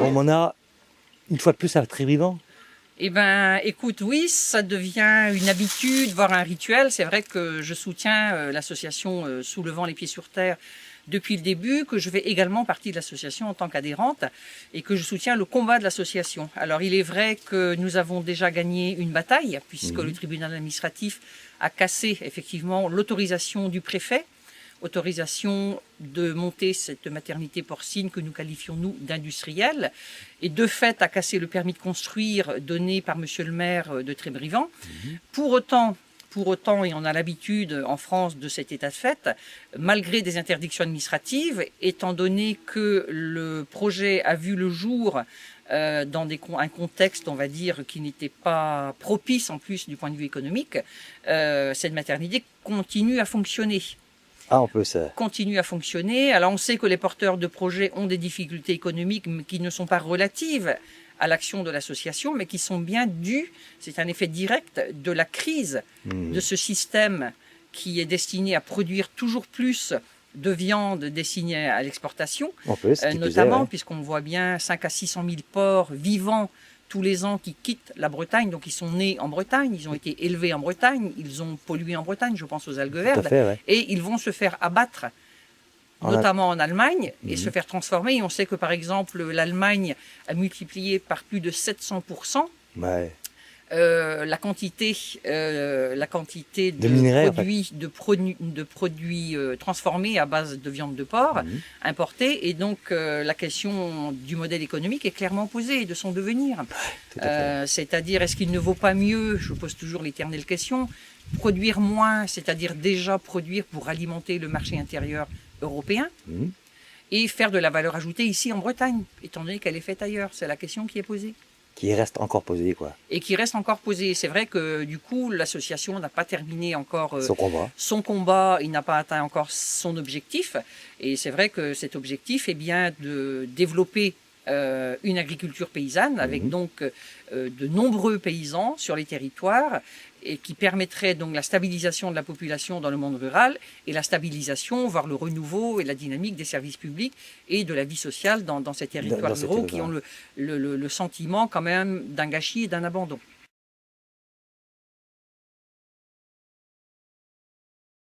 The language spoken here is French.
On m'en a une fois de plus à Trévivant. Eh ben, écoute, oui, ça devient une habitude, voire un rituel. C'est vrai que je soutiens l'association Soulevant les pieds sur terre depuis le début, que je fais également partie de l'association en tant qu'adhérente et que je soutiens le combat de l'association. Alors, il est vrai que nous avons déjà gagné une bataille puisque le tribunal administratif a cassé effectivement l'autorisation du préfet, autorisation de monter cette maternité porcine que nous qualifions, nous, d'industrielle, et de fait a cassé le permis de construire donné par monsieur le maire de Trébrivant. Pour autant, et on a l'habitude en France de cet état de fait, malgré des interdictions administratives, étant donné que le projet a vu le jour dans un contexte, on va dire, qui n'était pas propice en plus du point de vue économique, cette maternité continue à fonctionner. Ah, on peut ça. Continue à fonctionner. Alors on sait que les porteurs de projets ont des difficultés économiques mais qui ne sont pas relatives à l'action de l'association, mais qui sont bien dues, c'est un effet direct de la crise de ce système qui est destiné à produire toujours plus de viande destinée à l'exportation, notamment puisqu'on voit bien 5 à 600 000 porcs vivants tous les ans qui quittent la Bretagne, donc ils sont nés en Bretagne, ils ont été élevés en Bretagne, ils ont pollué en Bretagne, je pense aux algues vertes, et ils vont se faire abattre, notamment en Allemagne, et se faire transformer. Et on sait que par exemple l'Allemagne a multiplié par plus de 700% la quantité de produits transformés à base de viande de porc importés, et donc la question du modèle économique est clairement posée, de son devenir. C'est-à-dire, est-ce qu'il ne vaut pas mieux, je pose toujours l'éternelle question, produire moins, c'est-à-dire déjà produire pour alimenter le marché intérieur européen, et faire de la valeur ajoutée ici en Bretagne, étant donné qu'elle est faite ailleurs? C'est la question qui est posée. Qui reste encore posée, quoi. Et qui reste encore posée. C'est vrai que du coup, l'association n'a pas terminé encore son combat, il n'a pas atteint encore son objectif. Et c'est vrai que cet objectif est bien de développer une agriculture paysanne avec donc de nombreux paysans sur les territoires, et qui permettrait donc la stabilisation de la population dans le monde rural et la stabilisation, voire le renouveau et la dynamique des services publics et de la vie sociale dans ces territoires ruraux qui ont le sentiment quand même d'un gâchis et d'un abandon.